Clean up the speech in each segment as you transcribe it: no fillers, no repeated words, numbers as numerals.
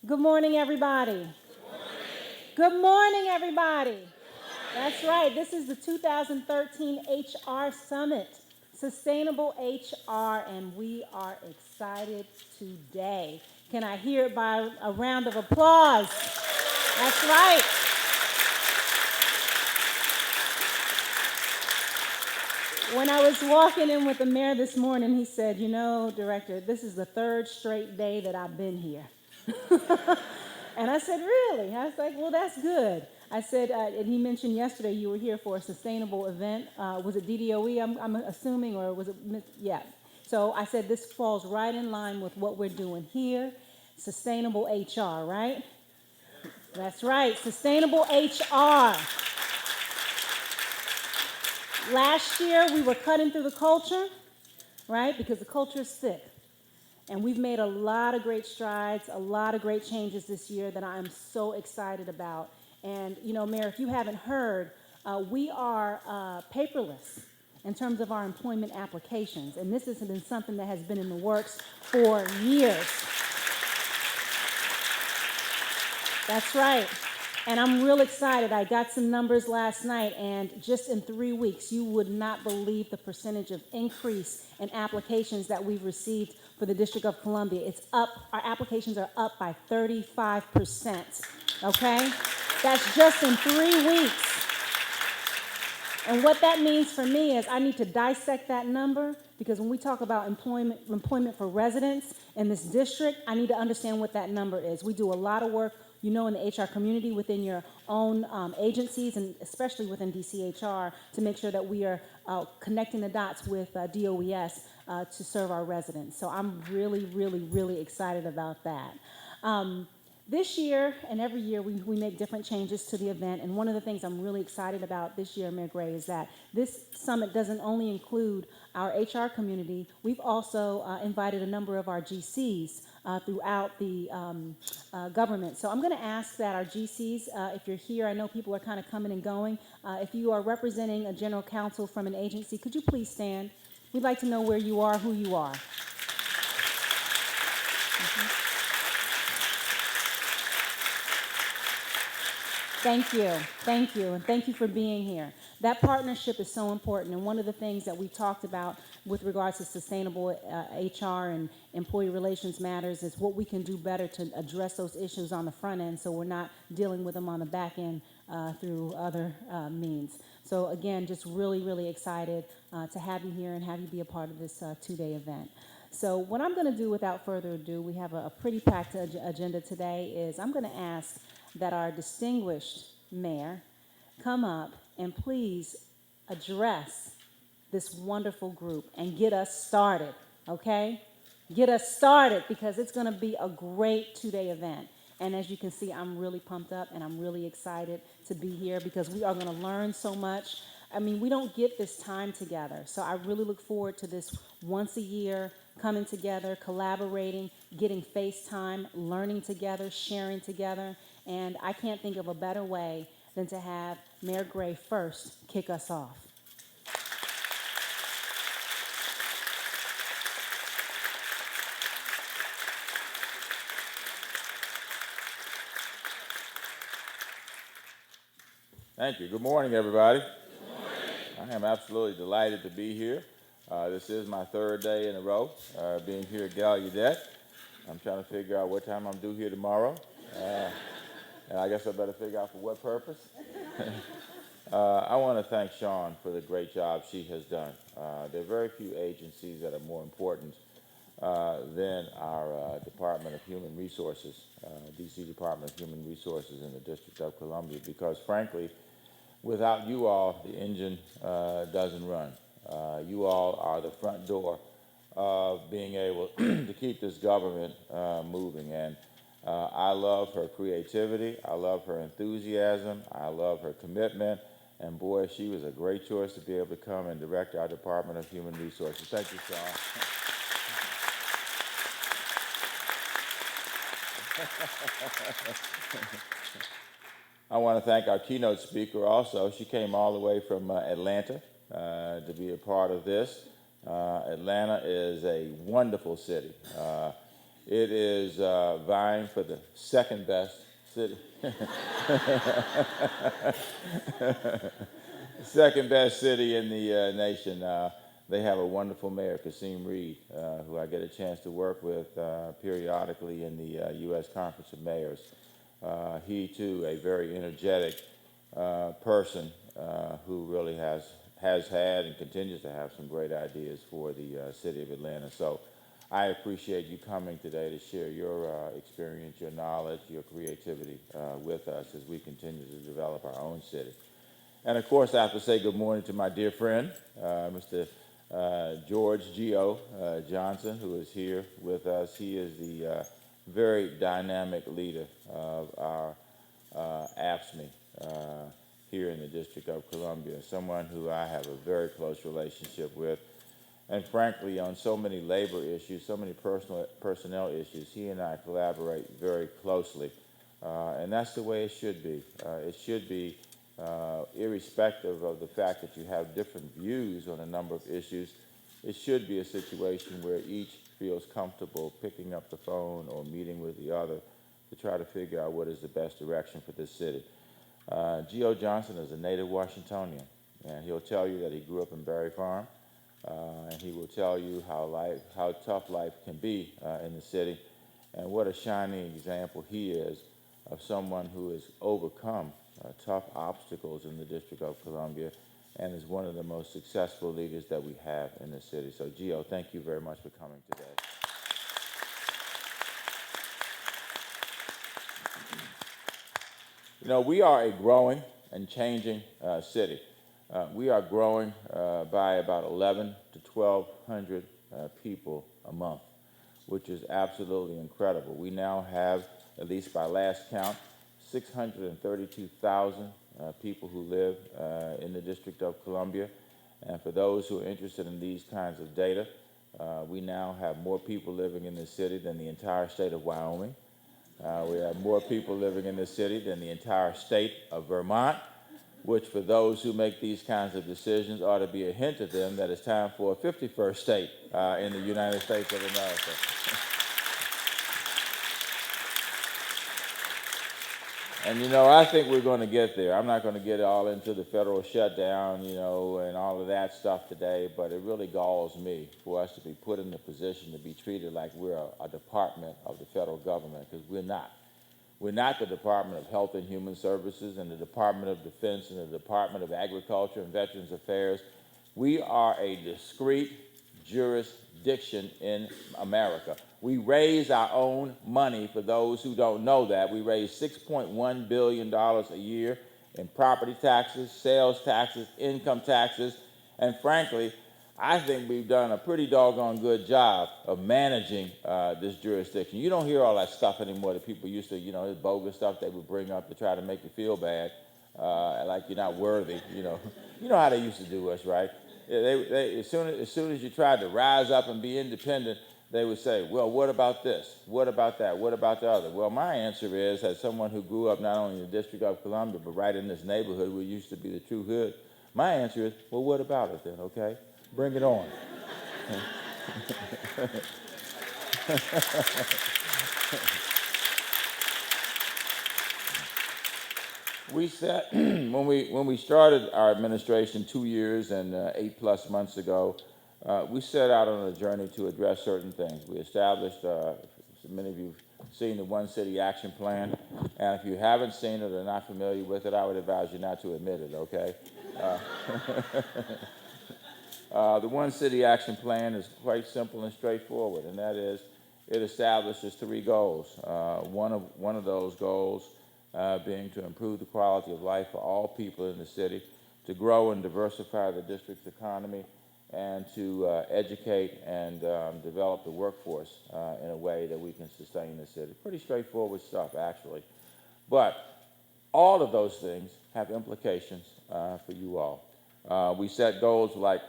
Good morning, everybody. Good morning, everybody. That's right. This is the 2013 HR Summit, Sustainable HR, and we are excited today. Can I hear it by a round of applause? That's right. When I was walking in with the mayor this morning, he said, "You know, Director, this is the third straight day that I've been here." And I said, "Really?" I was like, "Well, that's good." I said, and he mentioned yesterday you were here for a sustainable event. Was it DDOE, I'm assuming, or was it, yeah. So I said, this falls right in line with what we're doing here, sustainable HR, right? That's right, sustainable HR. Last year, we were cutting through the culture, right? Because the culture is sick. And we've made a lot of great strides, a lot of great changes this year that I'm so excited about. And, you know, Mayor, if you haven't heard, we are paperless in terms of our employment applications. And this has been something that has been in the works for years. That's right. And I'm real excited. I got some numbers last night, and just in 3 weeks, you would not believe the percentage of increase in applications that we've received for the District of Columbia. It's up, our applications are up by 35%, okay? That's just in 3 weeks. And what that means for me is I need to dissect that number, because when we talk about employment for residents in this district, I need to understand what that number is. We do a lot of work, you know, in the HR community within your own agencies, and especially within DCHR, to make sure that we are connecting the dots with DOES to serve our residents. So I'm really, really, really excited about that. This year and every year we make different changes to the event, and one of the things I'm really excited about this year, Mayor Gray, is that this summit doesn't only include our HR community. We've also invited a number of our GCs throughout the government. So I'm going to ask that our GCs, if you're here, I know people are kind of coming and going. If you are representing a general counsel from an agency, could you please stand? We'd like to know where you are, who you are. Thank you, and thank you for being here. That partnership is so important, and one of the things that we talked about with regards to sustainable HR and employee relations matters is what we can do better to address those issues on the front end, so we're not dealing with them on the back end through other means. So again, just really, really excited to have you here and have you be a part of this two-day event. So what I'm going to do without further ado, we have a pretty packed agenda today, is I'm going to ask that our distinguished mayor come up and please address this wonderful group and get us started, okay? Get us started, because it's going to be a great two-day event. And as you can see, I'm really pumped up and I'm really excited to be here, because we are going to learn so much. I mean, we don't get this time together. So I really look forward to this once a year, coming together, collaborating, getting face time, learning together, sharing together. And I can't think of a better way than to have Mayor Gray first kick us off. Thank you. Good morning, everybody. Good morning. I am absolutely delighted to be here. This is my third day in a row being here at Gallaudet. I'm trying to figure out what time I'm due here tomorrow. And I guess I better figure out for what purpose. I want to thank Shawn for the great job she has done. There are very few agencies that are more important than our Department of Human Resources, DC Department of Human Resources in the District of Columbia, because frankly, without you all, the engine doesn't run. You all are the front door of being able to keep this government moving. And I love her creativity. I love her enthusiasm. I love her commitment. And boy, she was a great choice to be able to come and direct our Department of Human Resources. Thank you, Shawn. I want to thank our keynote speaker also. She came all the way from Atlanta to be a part of this. Atlanta is a wonderful city. It is vying for the second best city. Second best city in the nation. They have a wonderful mayor, Kasim Reed, who I get a chance to work with periodically in the U.S. Conference of Mayors. He, too, a very energetic person who really has had and continues to have some great ideas for the city of Atlanta. So I appreciate you coming today to share your experience, your knowledge, your creativity with us as we continue to develop our own city. And of course, I have to say good morning to my dear friend, Mr. George Gio Johnson, who is here with us. He is the very dynamic leader of our AFSCME here in the District of Columbia, someone who I have a very close relationship with. And frankly, on so many labor issues, so many personnel issues, he and I collaborate very closely. And that's the way it should be. It should be irrespective of the fact that you have different views on a number of issues. It should be a situation where each feels comfortable picking up the phone or meeting with the other to try to figure out what is the best direction for this city. Gio Johnson is a native Washingtonian, and he'll tell you that he grew up in Berry Farm, and he will tell you how tough life can be in the city, and what a shining example he is of someone who has overcome tough obstacles in the District of Columbia and is one of the most successful leaders that we have in the city. So, Gio, thank you very much for coming today. You know, we are a growing and changing city. We are growing by about 1,100 to 1,200 people a month, which is absolutely incredible. We now have, at least by last count, 632,000 people who live in the District of Columbia. And for those who are interested in these kinds of data, we now have more people living in this city than the entire state of Wyoming. We have more people living in this city than the entire state of Vermont, which for those who make these kinds of decisions ought to be a hint to them that it's time for a 51st state in the United States of America. And, you know, I think we're going to get there. I'm not going to get all into the federal shutdown, you know, and all of that stuff today, but it really galls me for us to be put in the position to be treated like we're a department of the federal government, because we're not. We're not the Department of Health and Human Services and the Department of Defense and the Department of Agriculture and Veterans Affairs. We are a discrete jurisdiction in America. We raise our own money. For those who don't know that, we raise $6.1 billion a year in property taxes, sales taxes, income taxes, and frankly, I think we've done a pretty doggone good job of managing this jurisdiction. You don't hear all that stuff anymore that people used to, you know, this bogus stuff they would bring up to try to make you feel bad, like you're not worthy, you know. You know how they used to do us, right? As soon as you tried to rise up and be independent, they would say, well, what about this? What about that? What about the other? Well, my answer is, as someone who grew up not only in the District of Columbia, but right in this neighborhood where used to be the true hood, my answer is, well, what about it then, okay? Bring it on. We said, when we started our administration 2 years and 8+ months ago, we set out on a journey to address certain things. We established, many of you have seen the One City Action Plan, and if you haven't seen it or not familiar with it, I would advise you not to admit it, okay? The One City Action Plan is quite simple and straightforward, and that is it establishes 3 goals. One of those goals being to improve the quality of life for all people in the city, to grow and diversify the district's economy, and to educate and develop the workforce in a way that we can sustain the city. Pretty straightforward stuff, actually. But all of those things have implications for you all. We set goals like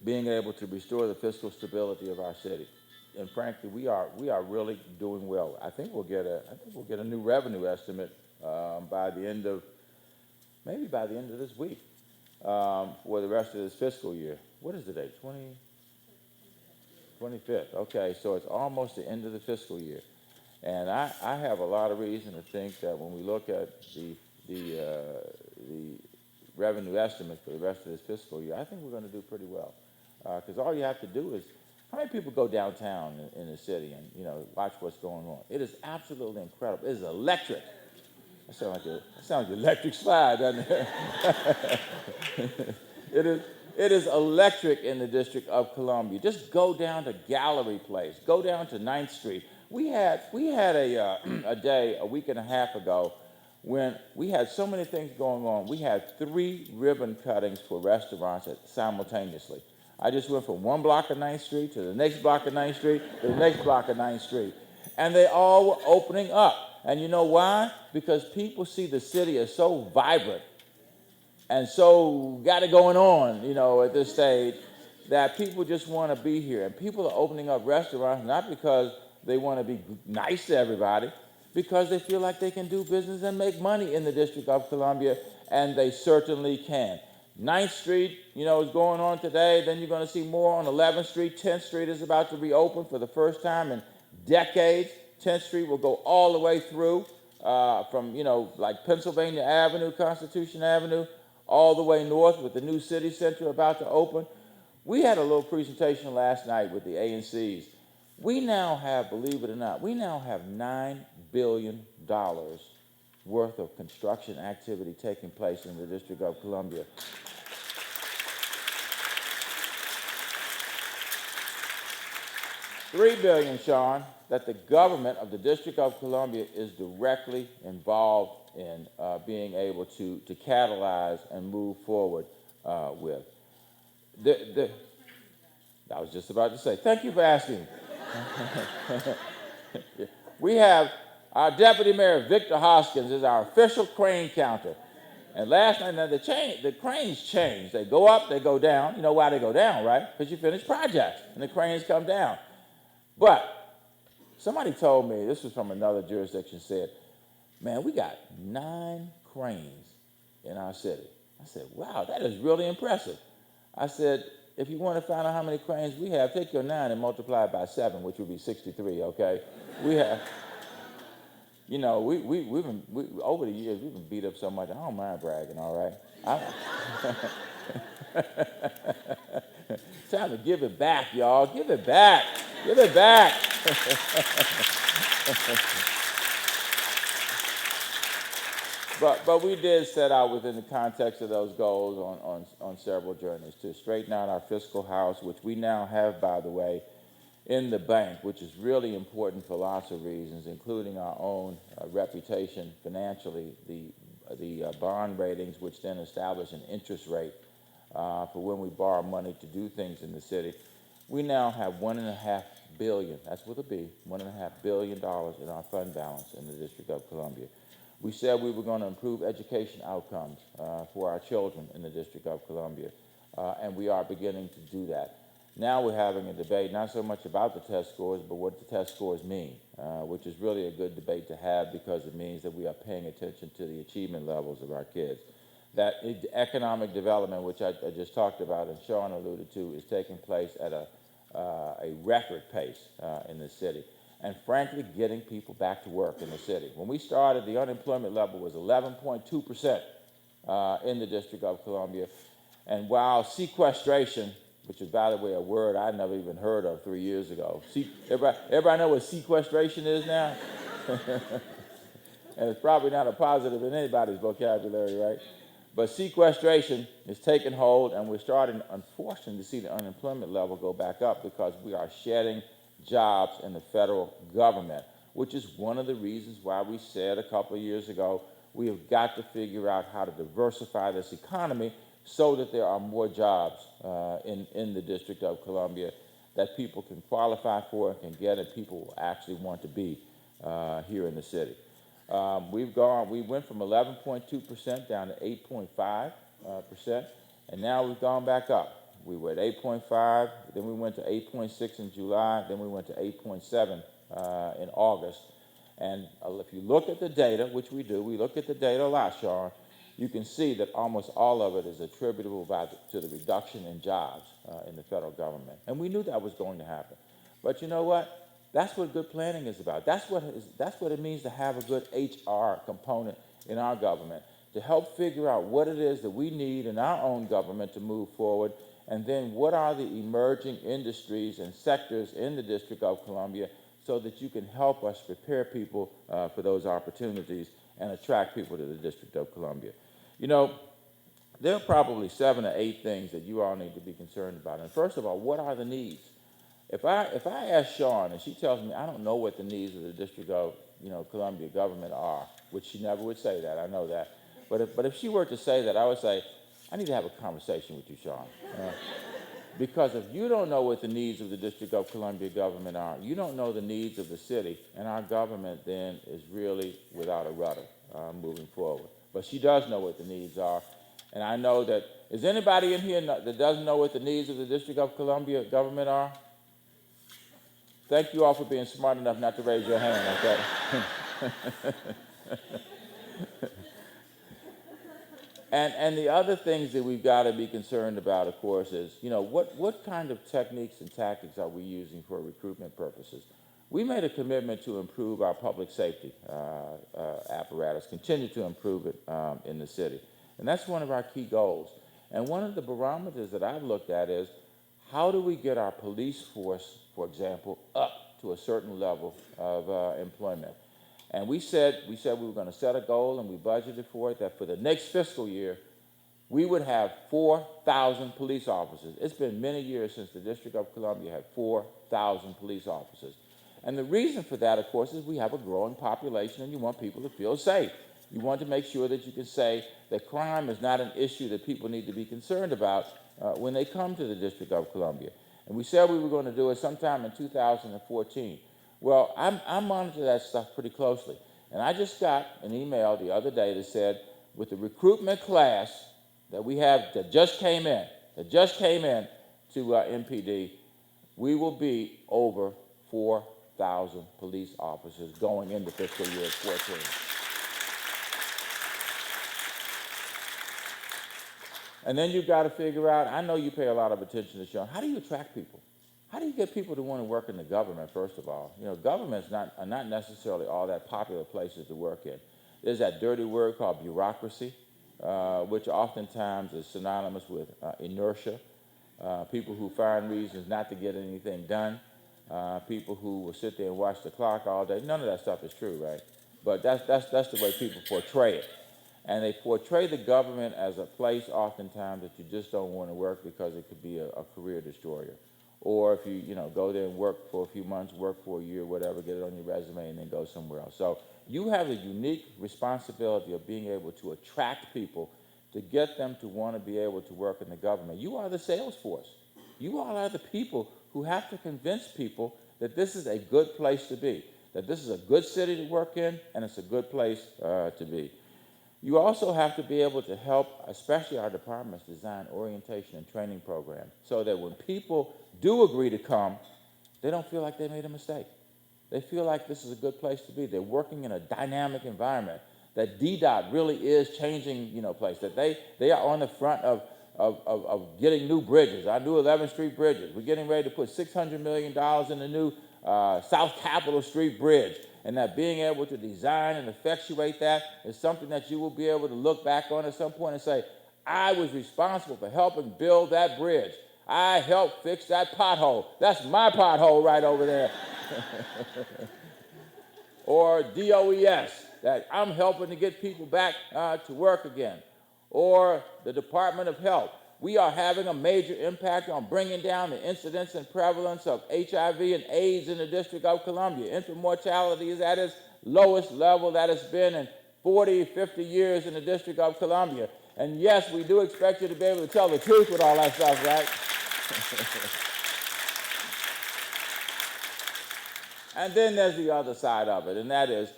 being able to restore the fiscal stability of our city. And frankly, we are really doing well. I think we'll get a new revenue estimate by the end of this week for the rest of this fiscal year. What is the date? 25th. Okay, so it's almost the end of the fiscal year. And I have a lot of reason to think that when we look at the revenue estimate for the rest of this fiscal year, I think we're going to do pretty well. Because all you have to do is, how many people go downtown in the city and, you know, watch what's going on? It is absolutely incredible. It is electric. That sounds like an electric slide, doesn't it? It is electric in the District of Columbia. Just go down to Gallery Place. Go down to 9th Street. We had a day a week and a half ago when we had so many things going on. We had 3 ribbon cuttings for restaurants simultaneously. I just went from one block of 9th Street to the next block of 9th Street to the next block of 9th Street. And they all were opening up. And you know why? Because people see the city as so vibrant and so got it going on, you know, at this stage, that people just want to be here. And people are opening up restaurants not because they want to be nice to everybody, because they feel like they can do business and make money in the District of Columbia, and they certainly can. 9th Street, you know, is going on today. Then you're going to see more on 11th Street. 10th Street is about to reopen for the first time in decades. 10th Street will go all the way through from, you know, like Pennsylvania Avenue, Constitution Avenue, all the way north with the new city center about to open. We had a little presentation last night with the ANCs. We now have, believe it or not, we now have $9 billion worth of construction activity taking place in the District of Columbia. $3 billion, Shawn, that the government of the District of Columbia is directly involved in being able to catalyze and move forward with. I was just about to say, thank you for asking. We have our Deputy Mayor, Victor Hoskins, is our official crane counter. And last night, now the cranes change. They go up, they go down. You know why they go down, right? Because you finish projects, and the cranes come down. But somebody told me, this was from another jurisdiction, said, man, we got 9 cranes in our city. I said, wow, that is really impressive. I said, if you want to find out how many cranes we have, take your 9 and multiply it by 7, which would be 63, okay? We have, you know, we've been, over the years, we've been beat up so much. I don't mind bragging, all right? Time to give it back, y'all. Give it back. Give it back. But we did set out within the context of those goals on several journeys to straighten out our fiscal house, which we now have, by the way, in the bank, which is really important for lots of reasons, including our own reputation financially, the bond ratings, which then establish an interest rate for when we borrow money to do things in the city. We now have $1.5 billion, that's with a B, $1.5 billion in our fund balance in the District of Columbia. We said we were going to improve education outcomes for our children in the District of Columbia, and we are beginning to do that. Now we're having a debate, not so much about the test scores, but what the test scores mean, which is really a good debate to have because it means that we are paying attention to the achievement levels of our kids. That economic development, which I just talked about and Shawn alluded to, is taking place at a record pace in the city. And frankly, getting people back to work in the city. When we started, the unemployment level was 11.2% in the District of Columbia. And while sequestration, which is, by the way, a word I never even heard of 3 years ago. Everybody know what sequestration is now? And it's probably not a positive in anybody's vocabulary, right? But sequestration is taking hold, and we're starting, unfortunately, to see the unemployment level go back up because we are shedding jobs in the federal government, which is one of the reasons why we said a couple of years ago, we have got to figure out how to diversify this economy so that there are more jobs in the District of Columbia that people can qualify for and can get, and people will actually want to be here in the city. We went from 11.2% down to 8.5%, and now we've gone back up. We were at 8.5, then we went to 8.6 in July, then we went to 8.7 in August. And if you look at the data, which we do, we look at the data a lot, Shawn, you can see that almost all of it is attributable to the reduction in jobs in the federal government. And we knew that was going to happen. But you know what? That's what good planning is about. That's what it means to have a good HR component in our government, to help figure out what it is that we need in our own government to move forward, and then what are the emerging industries and sectors in the District of Columbia so that you can help us prepare people for those opportunities and attract people to the District of Columbia. You know, there are probably 7 or 8 things that you all need to be concerned about. And first of all, what are the needs? If I ask Shawn and she tells me I don't know what the needs of the District of Columbia government are, which she never would say that, I know that. But if she were to say that, I would say, I need to have a conversation with you, Shawn. Because if you don't know what the needs of the District of Columbia government are, you don't know the needs of the city, and our government then is really without a rudder moving forward. But she does know what the needs are, and I know that, is anybody in here that doesn't know what the needs of the District of Columbia government are? Thank you all for being smart enough not to raise your hand like that. And the other things that we've got to be concerned about, of course, is, what kind of techniques and tactics are we using for recruitment purposes? We made a commitment to improve our public safety apparatus, continue to improve it in the city. And that's one of our key goals. And one of the barometers that I've looked at is, how do we get our police force, for example, up to a certain level of employment? And we said we were going to set a goal, and we budgeted for it, that for the next fiscal year, we would have 4,000 police officers. It's been many years since the District of Columbia had 4,000 police officers. And the reason for that, of course, is we have a growing population, and you want people to feel safe. You want to make sure that you can say that crime is not an issue that people need to be concerned about when they come to the District of Columbia. And we said we were going to do it sometime in 2014. Well, I monitor that stuff pretty closely. And I just got an email the other day that said, with the recruitment class that we have that just came in to MPD, we will be over 4,000 police officers going into fiscal year 14. And then you've got to figure out, I know you pay a lot of attention to Shawn, how do you attract people? How do you get people to want to work in the government, first of all? Governments are not necessarily all that popular places to work in. There's that dirty word called bureaucracy, which oftentimes is synonymous with inertia, people who find reasons not to get anything done, people who will sit there and watch the clock all day. None of that stuff is true, right? But that's the way people portray it. And they portray the government as a place oftentimes that you just don't want to work because it could be a career destroyer. Or if you go there and work for a few months, work for a year, whatever, get it on your resume and then go somewhere else. So you have a unique responsibility of being able to attract people, to get them to want to be able to work in the government. You are the sales force. You all are the people who have to convince people that this is a good place to be, that this is a good city to work in, and it's a good place to be. You also have to be able to help, especially our departments, design orientation and training programs so that when people do agree to come, they don't feel like they made a mistake. They feel like this is a good place to be. They're working in a dynamic environment, that DDOT really is changing, place, that they are on the front of getting new bridges, our new 11th Street bridges. We're getting ready to put $600 million in the new South Capitol Street bridge. And that being able to design and effectuate that is something that you will be able to look back on at some point and say, I was responsible for helping build that bridge. I helped fix that pothole. That's my pothole right over there. Or DOES, that I'm helping to get people back to work again. Or the Department of Health. We are having a major impact on bringing down the incidence and prevalence of HIV and AIDS in the District of Columbia. Infant mortality is at its lowest level that it's been in 40, 50 years in the District of Columbia. And yes, we do expect you to be able to tell the truth with all that stuff, right? And then there's the other side of it, and that is,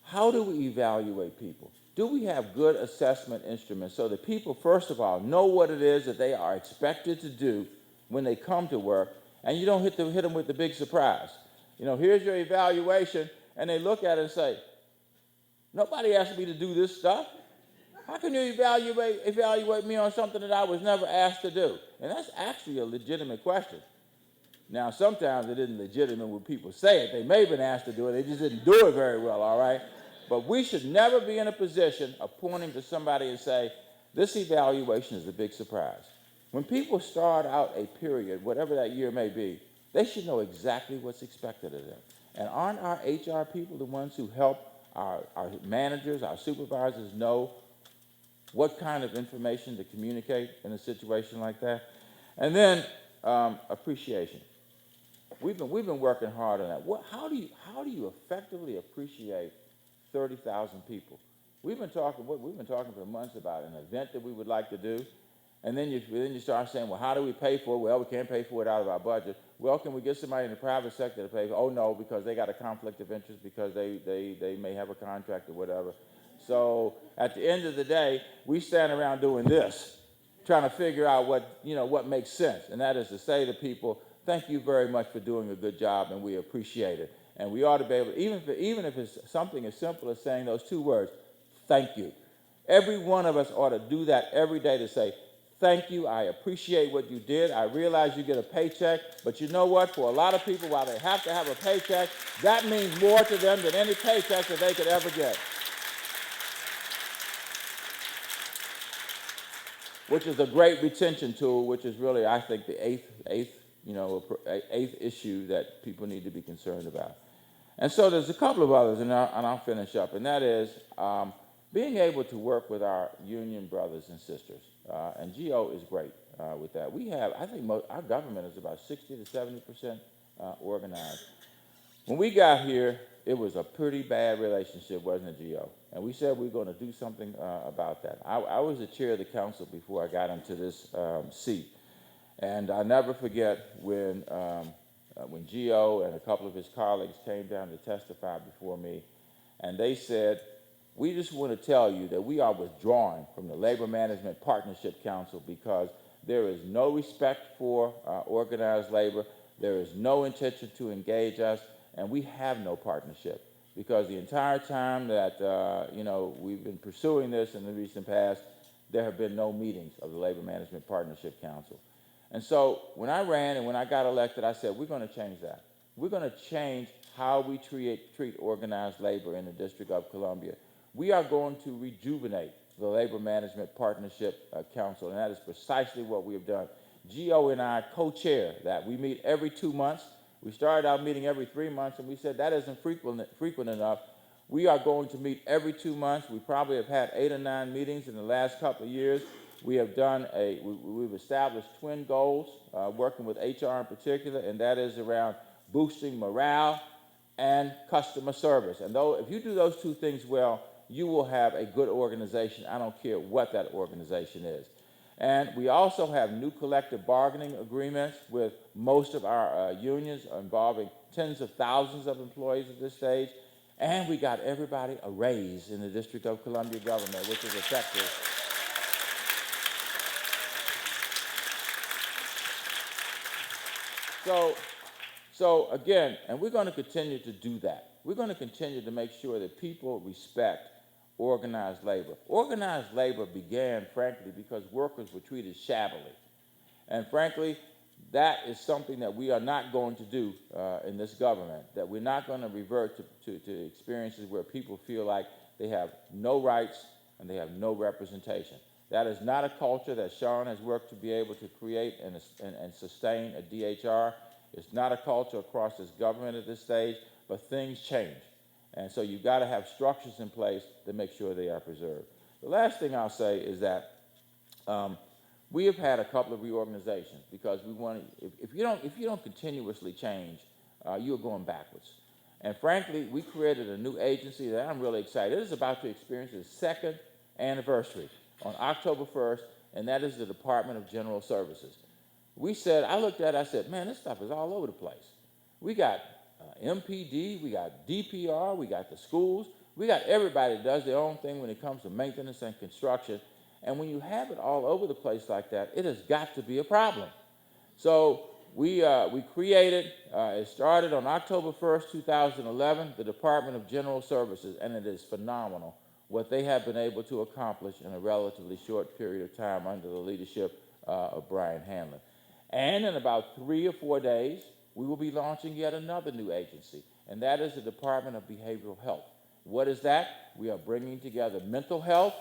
how do we evaluate people? Do we have good assessment instruments so that people, first of all, know what it is that they are expected to do when they come to work, and you don't hit them with the big surprise? Here's your evaluation, and they look at it and say, nobody asked me to do this stuff. How can you evaluate me on something that I was never asked to do? And that's actually a legitimate question. Now, sometimes it isn't legitimate when people say it. They may have been asked to do it, they just didn't do it very well, all right? But we should never be in a position of pointing to somebody and say, this evaluation is a big surprise. When people start out a period, whatever that year may be, they should know exactly what's expected of them. And aren't our HR people the ones who help our managers, our supervisors know what kind of information to communicate in a situation like that? And then appreciation. We've been working hard on that. How do you effectively appreciate 30,000 people? We've been talking for months about an event that we would like to do, and then you start saying, well, how do we pay for it? Well, we can't pay for it out of our budget. Well, can we get somebody in the private sector to pay for it? Oh no, because they got a conflict of interest because they may have a contract or whatever. So at the end of the day, we stand around doing this, trying to figure out what makes sense, and that is to say to people, thank you very much for doing a good job, and we appreciate it. And we ought to be able to, even if it's something as simple as saying those two words, thank you. Every one of us ought to do that every day to say, thank you, I appreciate what you did. I realize you get a paycheck, but you know what? For a lot of people, while they have to have a paycheck, that means more to them than any paycheck that they could ever get. Which is a great retention tool, which is really, I think, the eighth issue that people need to be concerned about. And so there's a couple of others, and I'll finish up, and that is being able to work with our union brothers and sisters. And GO is great with that. I think our government is about 60 to 70% organized. When we got here, it was a pretty bad relationship, wasn't it, GO? And we said we were going to do something about that. I was the chair of the council before I got into this seat. And I'll never forget when GO and a couple of his colleagues came down to testify before me, and they said, we just want to tell you that we are withdrawing from the Labor Management Partnership Council because there is no respect for organized labor, there is no intention to engage us, and we have no partnership. Because the entire time that we've been pursuing this in the recent past, there have been no meetings of the Labor Management Partnership Council. And so when I ran and when I got elected, I said, we're going to change that. We're going to change how we treat organized labor in the District of Columbia. We are going to rejuvenate the Labor Management Partnership Council, and that is precisely what we have done. GO and I co-chair that. We meet every 2 months. We started out meeting every 3 months, and we said that isn't frequent enough. We are going to meet every 2 months. We probably have had 8 or 9 meetings in the last couple of years. We've established twin goals, working with HR in particular, and that is around boosting morale and customer service. And if you do those two things well, you will have a good organization. I don't care what that organization is. And we also have new collective bargaining agreements with most of our unions involving tens of thousands of employees at this stage. And we got everybody a raise in the District of Columbia government, which is effective. So again, and we're going to continue to do that. We're going to continue to make sure that people respect organized labor. Organized labor began, frankly, because workers were treated shabbily. And frankly, that is something that we are not going to do in this government, that we're not going to revert to experiences where people feel like they have no rights and they have no representation. That is not a culture that Shawn has worked to be able to create and sustain a DHR. It's not a culture across this government at this stage, but things change. And so you've got to have structures in place to make sure they are preserved. The last thing I'll say is that we have had a couple of reorganizations because we want to, if you don't continuously change, you're going backwards. And frankly, we created a new agency that I'm really excited. It is about to experience its second anniversary on October 1st, and that is the Department of General Services. I looked at it, I said, man, this stuff is all over the place. We got MPD, we got DPR, we got the schools, we got everybody that does their own thing when it comes to maintenance and construction. And when you have it all over the place like that, it has got to be a problem. So we created, it started on October 1st, 2011, the Department of General Services, and it is phenomenal. what they have been able to accomplish in a relatively short period of time under the leadership of Brian Hanlon. And in about 3 or 4 days, we will be launching yet another new agency, and that is the Department of Behavioral Health. What is that? We are bringing together mental health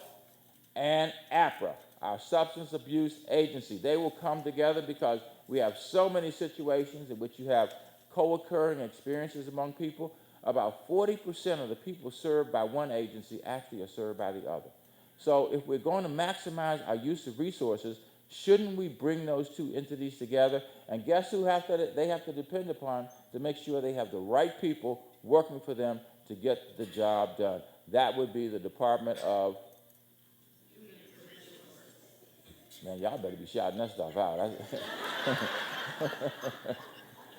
and APRA, our substance abuse agency. They will come together because we have so many situations in which you have co-occurring experiences among people. About 40% of the people served by one agency actually are served by the other. So if we're going to maximize our use of resources, shouldn't we bring those two entities together? And guess who they have to depend upon to make sure they have the right people working for them to get the job done? That would be the Department of... Man, y'all better be shouting that stuff out.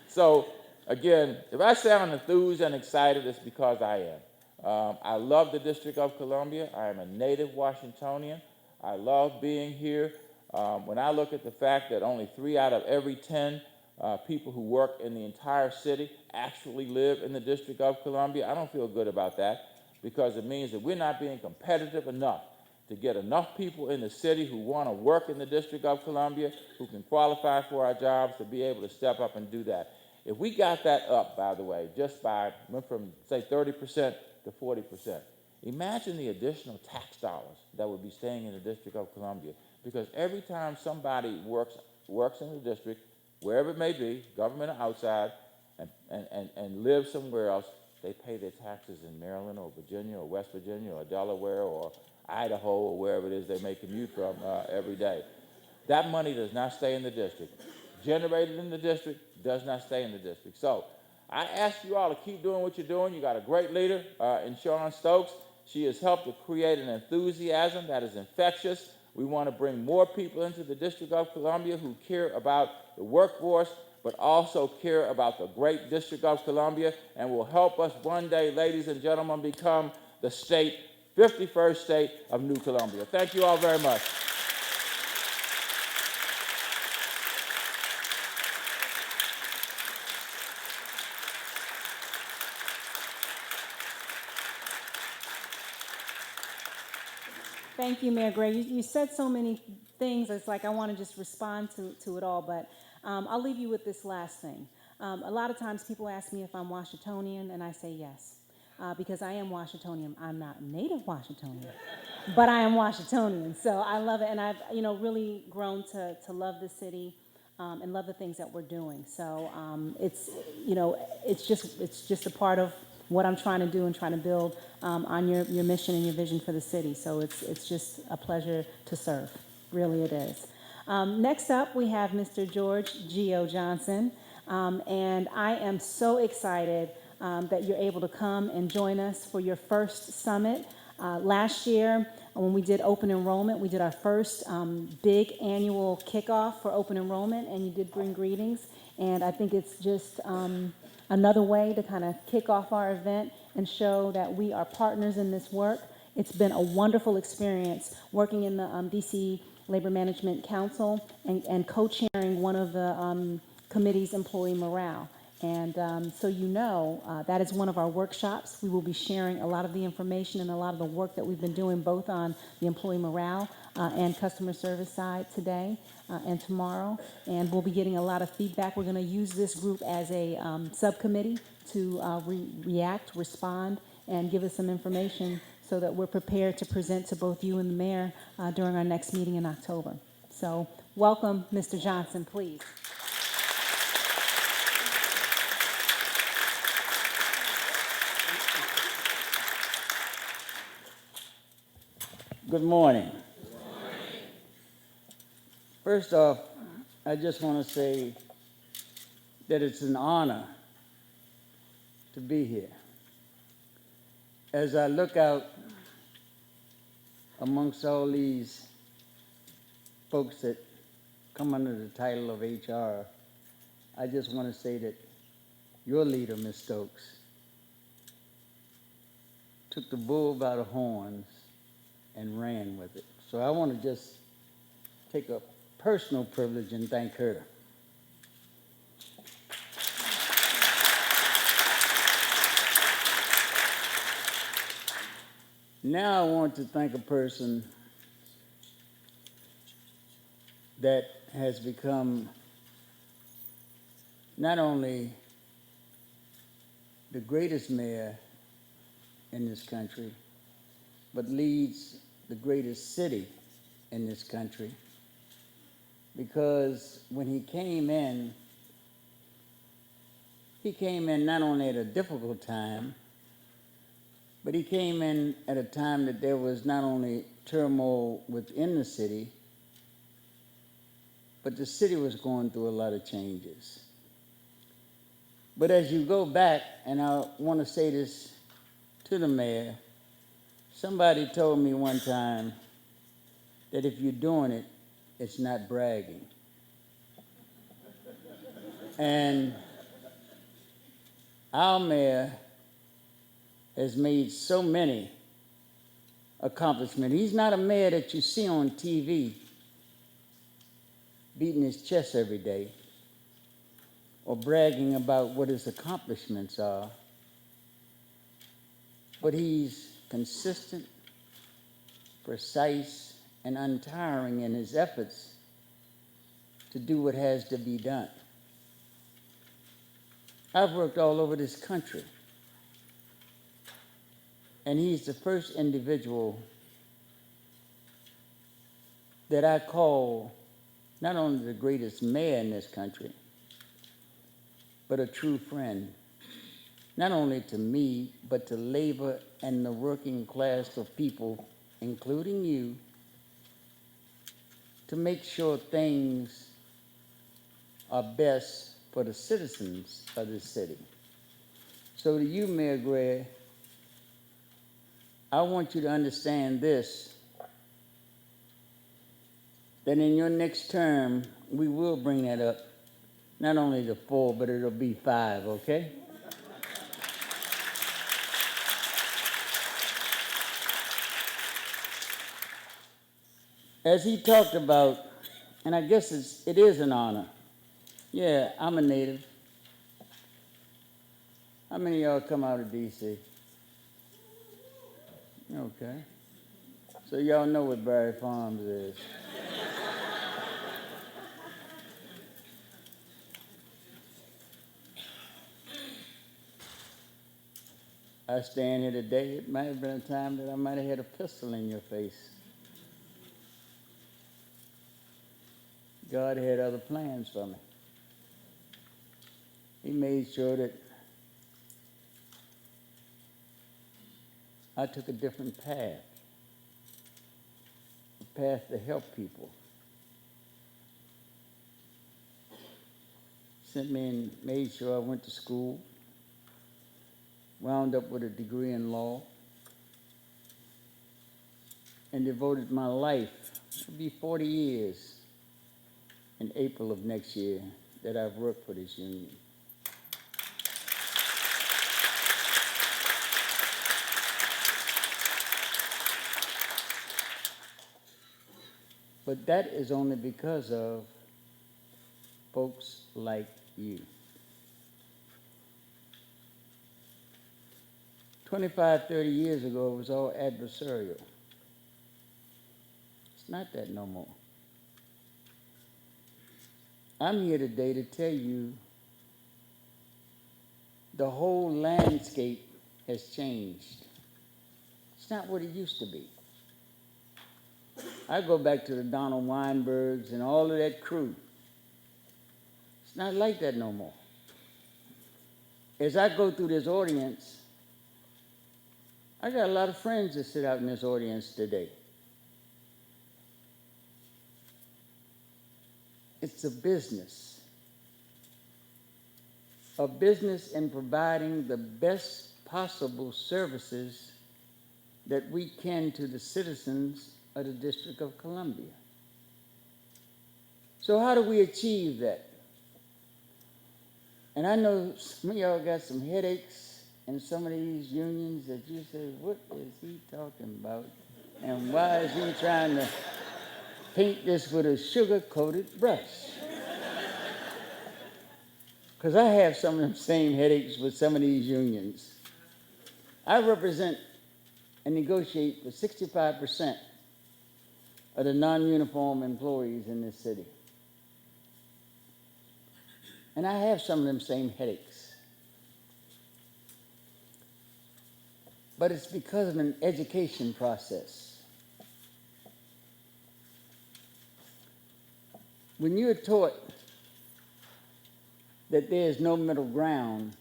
So, again, if I sound enthused and excited, it's because I am. I love the District of Columbia. I am a native Washingtonian. I love being here. When I look at the fact that only 3 out of every 10 people who work in the entire city actually live in the District of Columbia, I don't feel good about that, because it means that we're not being competitive enough to get enough people in the city who want to work in the District of Columbia, who can qualify for our jobs, to be able to step up and do that. If we got that up, by the way, went from, say, 30% to 40%, imagine the additional tax dollars that would be staying in the District of Columbia. Because every time somebody works in the district, wherever it may be, government or outside, and lives somewhere else, they pay their taxes in Maryland or Virginia or West Virginia or Delaware or Idaho or wherever it is they may commute from every day. That money does not stay in the district. Generated in the district does not stay in the district. So I ask you all to keep doing what you're doing. You got a great leader in Shawn Stokes. She has helped to create an enthusiasm that is infectious. We want to bring more people into the District of Columbia who care about the workforce, but also care about the great District of Columbia, and will help us one day, ladies and gentlemen, become the 51st state of New Columbia. Thank you all very much. Thank you, Mayor Gray. You said so many things, it's like I want to just respond to it all, but I'll leave you with this last thing. A lot of times people ask me if I'm Washingtonian, and I say yes, because I am Washingtonian. I'm not native Washingtonian, but I am Washingtonian, so I love it, and I've really grown to love the city and love the things that we're doing. So it's just a part of what I'm trying to do and trying to build on your mission and your vision for the city. So it's just a pleasure to serve. Really it is. Next up, we have Mr. George Gio Johnson. And I am so excited that you're able to come and join us for your first summit. Last year, when we did open enrollment, we did our first big annual kickoff for open enrollment, and you did bring greetings. And I think it's just another way to kind of kick off our event and show that we are partners in this work. It's been a wonderful experience working in the DC Labor Management Council and co-chairing one of the committee's employee morale. And so that is one of our workshops. We will be sharing a lot of the information and a lot of the work that we've been doing both on the employee morale and customer service side today and tomorrow. And we'll be getting a lot of feedback. We're going to use this group as a subcommittee to react, respond, and give us some information so that we're prepared to present to both you and the mayor during our next meeting in October. So welcome, Mr. Johnson, please. Good morning. First off, I just want to say that it's an honor to be here. As I look out amongst all these folks that come under the title of HR, I just want to say that your leader, Ms. Stokes, took the bull by the horns and ran with it. So I want to just take a personal privilege and thank her. Now I want to thank a person that has become not only the greatest mayor in this country, but leads the greatest city in this country. Because when he came in not only at a difficult time, but he came in at a time that there was not only turmoil within the city, but the city was going through a lot of changes. But as you go back, and I want to say this to the mayor, somebody told me one time that if you're doing it, it's not bragging. And our mayor has made so many accomplishments. He's not a mayor that you see on TV beating his chest every day or bragging about what his accomplishments are, but he's consistent, precise, and untiring in his efforts to do what has to be done. I've worked all over this country, and he's the first individual that I call not only the greatest mayor in this country, but a true friend, not only to me, but to labor and the working class of people, including you, to make sure things are best for the citizens of this city. So to you, Mayor Gray, I want you to understand this, that in your next term, we will bring that up, not only to 4, but it'll be 5, okay? As he talked about, and I guess it is an honor. Yeah, I'm a native. How many of y'all come out of D.C.? Okay. So y'all know what Barry Farms is. I stand here today, it might have been a time that I might have had a pistol in your face. God had other plans for me. He made sure that I took a different path, a path to help people. Sent me and made sure I went to school, wound up with a degree in law, and devoted my life, it'll be 40 years in April of next year that I've worked for this union. But that is only because of folks like you. 25, 30 years ago, it was all adversarial. It's not that no more. I'm here today to tell you the whole landscape has changed. It's not what it used to be. I go back to the Donald Weinbergs and all of that crew. It's not like that no more. As I go through this audience, I got a lot of friends that sit out in this audience today. It's a business in providing the best possible services that we can to the citizens of the District of Columbia. So how do we achieve that? And I know some of y'all got some headaches in some of these unions that you say, what is he talking about? And why is he trying to paint this with a sugar-coated brush? Because I have some of them same headaches with some of these unions. I represent and negotiate for 65% of the non-uniform employees in this city. And I have some of them same headaches. But it's because of an education process. When you're taught that there's no middle ground,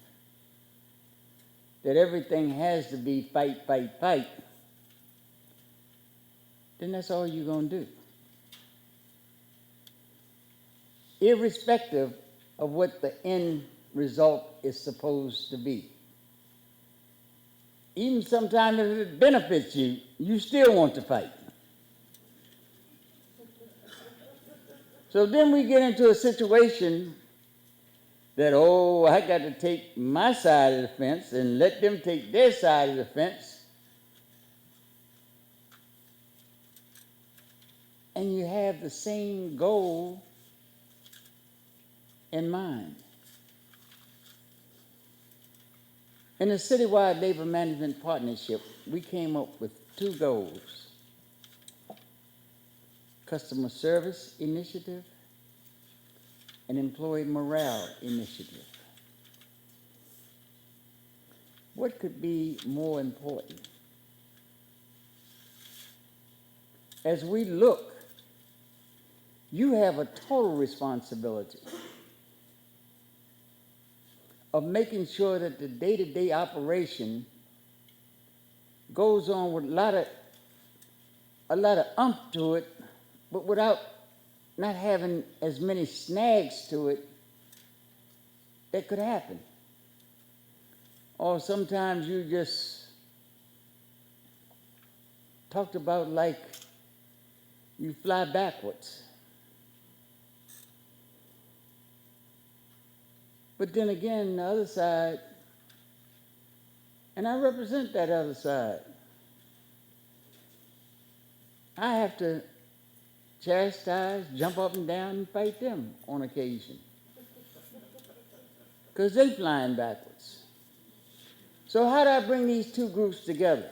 that everything has to be fight, fight, fight, then that's all you're going to do. Irrespective of what the end result is supposed to be. Even sometimes if it benefits you, you still want to fight. So then we get into a situation that, oh, I got to take my side of the fence and let them take their side of the fence. And you have the same goal in mind. In the Citywide Labor Management Partnership, we came up with 2 goals: Customer Service Initiative and Employee Morale Initiative. What could be more important? As we look, you have a total responsibility of making sure that the day-to-day operation goes on with a lot of umph to it, but without not having as many snags to it that could happen. Or sometimes you just talked about like you fly backwards. But then again, the other side, and I represent that other side, I have to chastise, jump up and down, and fight them on occasion. Because they flying backwards. So how do I bring these 2 groups together?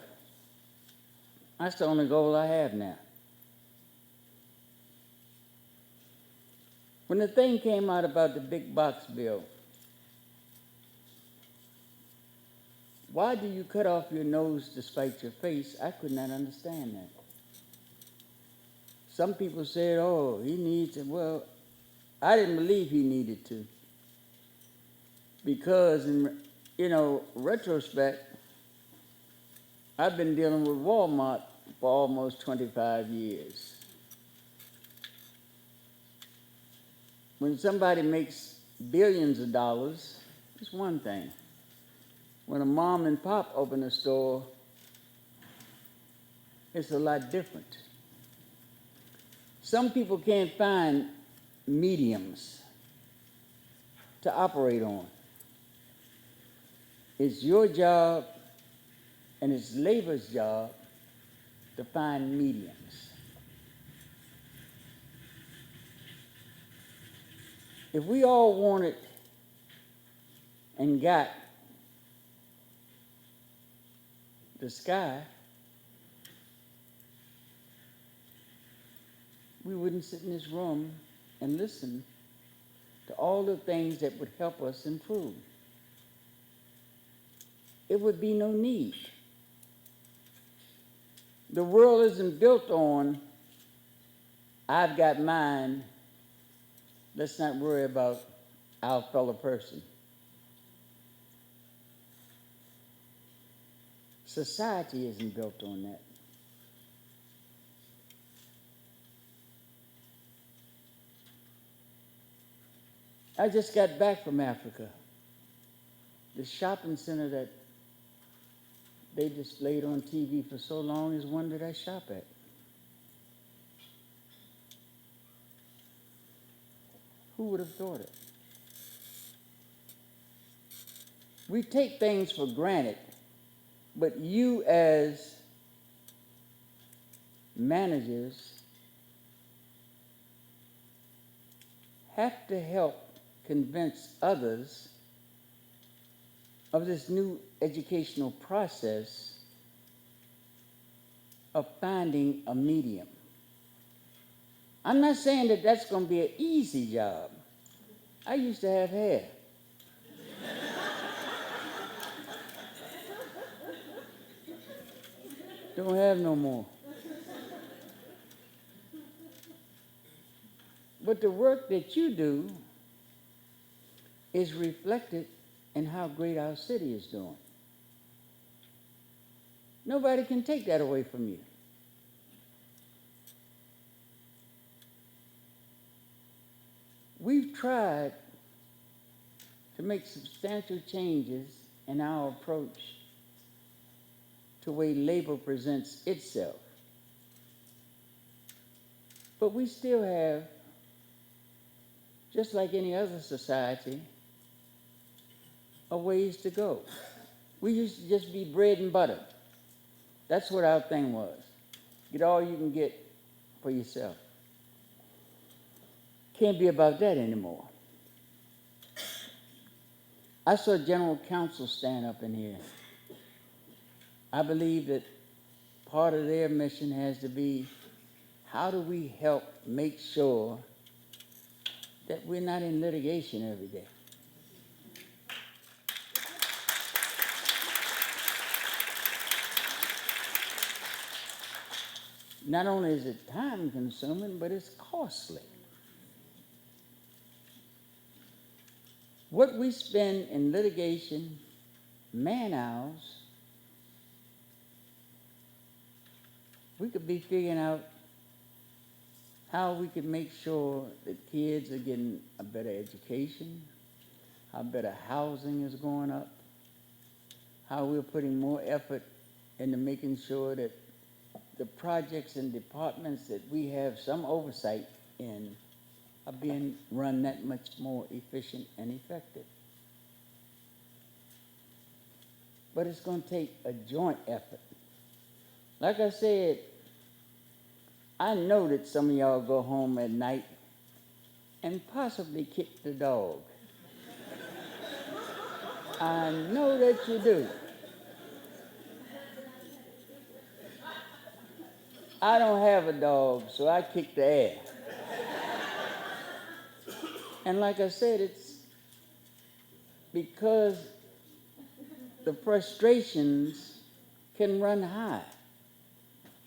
That's the only goal I have now. When the thing came out about the big box bill, why do you cut off your nose to spite your face? I could not understand that. Some people said, oh, he needs it. Well, I didn't believe he needed to. Because in, retrospect, I've been dealing with Walmart for almost 25 years. When somebody makes billions of dollars, it's one thing. When a mom and pop open a store, it's a lot different. Some people can't find mediums to operate on. It's your job and it's labor's job to find mediums. If we all wanted and got the sky, we wouldn't sit in this room and listen to all the things that would help us improve. It would be no need. The world isn't built on, I've got mine, let's not worry about our fellow person. Society isn't built on that. I just got back from Africa. The shopping center that they displayed on TV for so long is one that I shop at. Who would have thought it? We take things for granted, but you as managers have to help convince others of this new educational process of finding a medium. I'm not saying that that's going to be an easy job. I used to have hair. Don't have no more. But the work that you do is reflected in how great our city is doing. Nobody can take that away from you. We've tried to make substantial changes in our approach to the way labor presents itself. But we still have, just like any other society, a ways to go. We used to just be bread and butter. That's what our thing was. Get all you can get for yourself. Can't be about that anymore. I saw General Counsel stand up in here. I believe that part of their mission has to be, how do we help make sure that we're not in litigation every day? Not only is it time consuming, but it's costly. What we spend in litigation, man hours, we could be figuring out how we could make sure that kids are getting a better education, how better housing is going up, how we're putting more effort into making sure that the projects and departments that we have some oversight in are being run that much more efficient and effective. But it's going to take a joint effort. Like I said, I know that some of y'all go home at night and possibly kick the dog. I know that you do. I don't have a dog, so I kick the air. And like I said, it's because the frustrations can run high,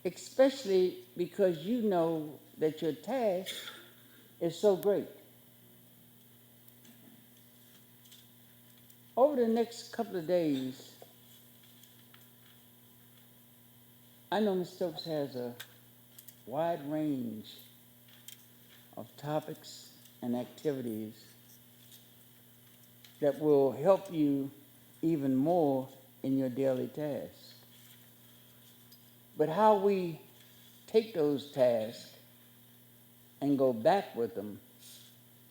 especially because you know that your task is so great. Over the next couple of days, I know Ms. Stokes has a wide range of topics and activities that will help you even more in your daily tasks. But how we take those tasks and go back with them.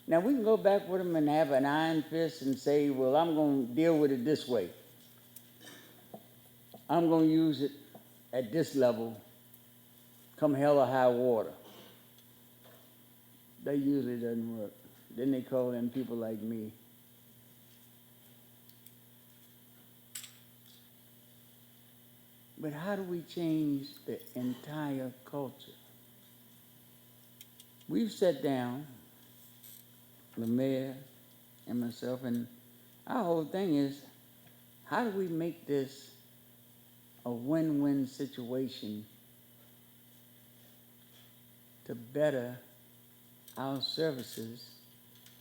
Now, we can go back with them and have an iron fist and say, well, I'm going to deal with it this way. I'm going to use it at this level, come hell or high water. That usually doesn't work. Then they call in people like me. But how do we change the entire culture? We've sat down, the mayor and myself, and our whole thing is, how do we make this a win-win situation to better our services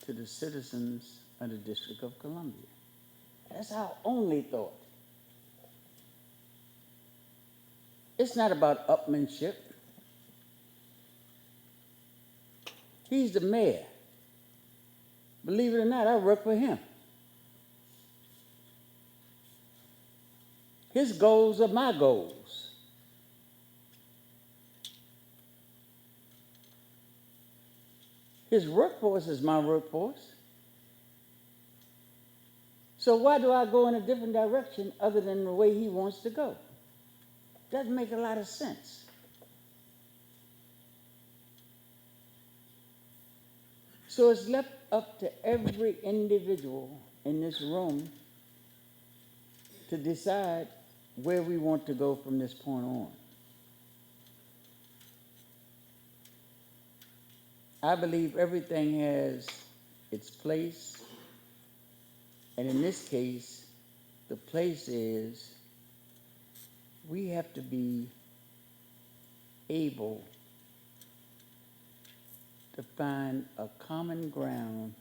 to the citizens of the District of Columbia? That's our only thought. It's not about upmanship. He's the mayor. Believe it or not, I work for him. His goals are my goals. His workforce is my workforce. So why do I go in a different direction other than the way he wants to go? Doesn't make a lot of sense. So it's left up to every individual in this room to decide where we want to go from this point on. I believe everything has its place, and in this case, the place is we have to be able to find a common ground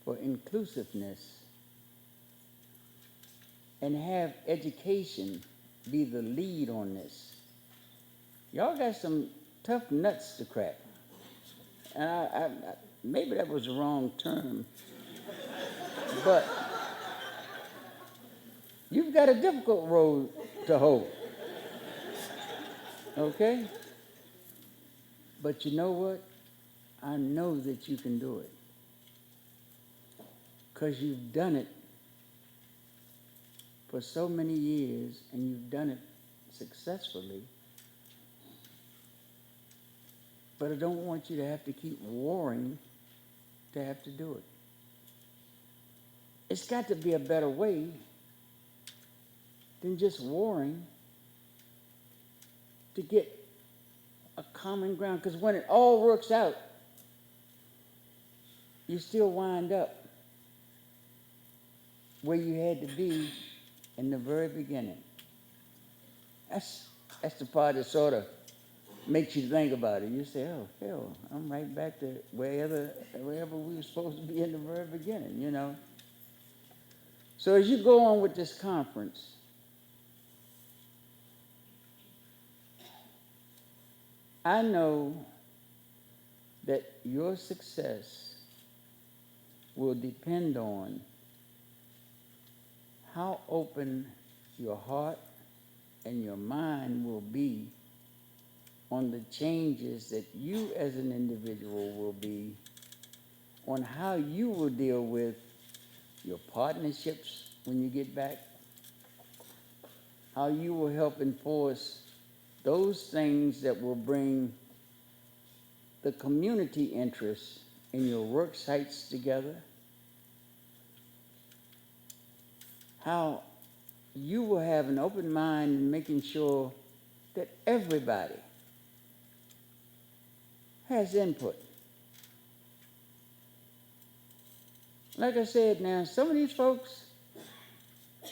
for inclusiveness and have education be the lead on this. Y'all got some tough nuts to crack. And I maybe that was the wrong term, but you've got a difficult road to hoe, okay? But you know what? I know that you can do it because you've done it for so many years and you've done it successfully. But I don't want you to have to keep warring to have to do it. It's got to be a better way than just warring to get a common ground. Because when it all works out, you still wind up where you had to be in the very beginning. That's the part that sort of makes you think about it. You say, oh, hell, I'm right back to wherever we were supposed to be in the very beginning, you know. So as you go on with this conference, I know that your success will depend on how open your heart and your mind will be on the changes that you as an individual will be, on how you will deal with your partnerships when you get back, how you will help enforce those things that will bring the community interests in your work sites together, how you will have an open mind in making sure that everybody has input. Like I said now, some of these folks,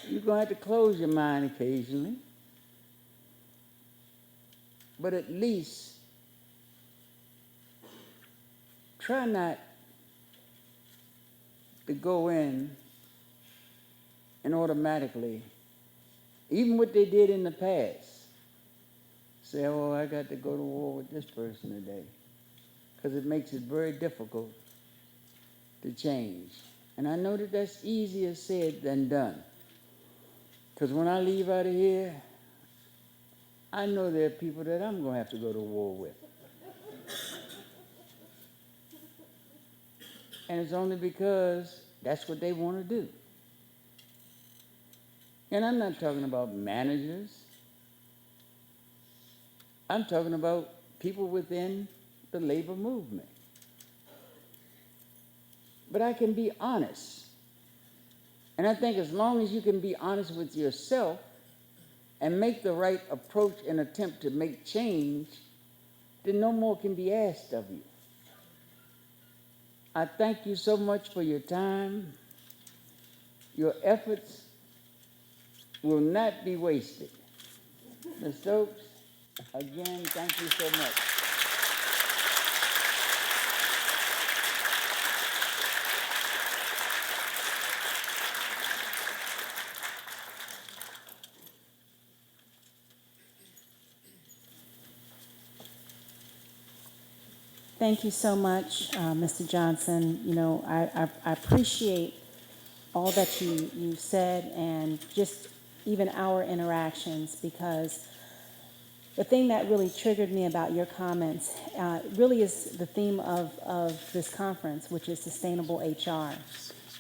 you're going to have to close your mind occasionally, but at least try not to go in and automatically, even what they did in the past, say, oh, I got to go to war with this person today, because it makes it very difficult to change. And I know that that's easier said than done, because when I leave out of here, I know there are people that I'm going to have to go to war with. And it's only because that's what they want to do. And I'm not talking about managers. I'm talking about people within the labor movement. But I can be honest. And I think as long as you can be honest with yourself and make the right approach and attempt to make change, then no more can be asked of you. I thank you so much for your time. Your efforts will not be wasted. Ms. Stokes, again, thank you so much. Thank you so much, Mr. Johnson. You know, I appreciate all that you said and just even our interactions, because the thing that really triggered me about your comments really is the theme of this conference, which is sustainable HR.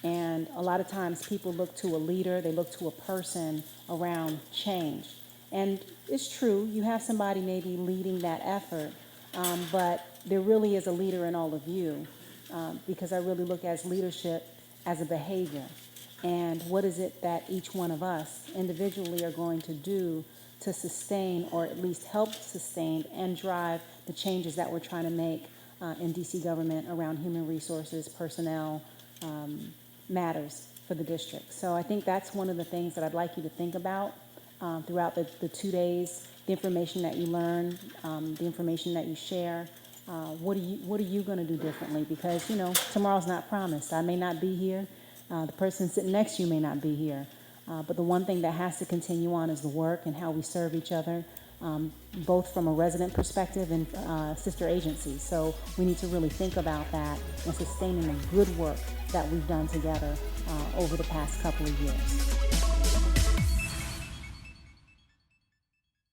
And a lot of times people look to a leader, they look to a person around change. And it's true, you have somebody maybe leading that effort, but there really is a leader in all of you, because I really look at leadership as a behavior. And what is it that each one of us individually are going to do to sustain, or at least help sustain and drive the changes that we're trying to make in DC government around human resources, personnel, matters for the district. So I think that's one of the things that I'd like you to think about throughout the 2 days, the information that you learn, the information that you share. What are you going to do differently? Because, tomorrow's not promised. I may not be here. The person sitting next to you may not be here. But the one thing that has to continue on is the work and how we serve each other, both from a resident perspective and sister agencies. So we need to really think about that and sustaining the good work that we've done together over the past couple of years.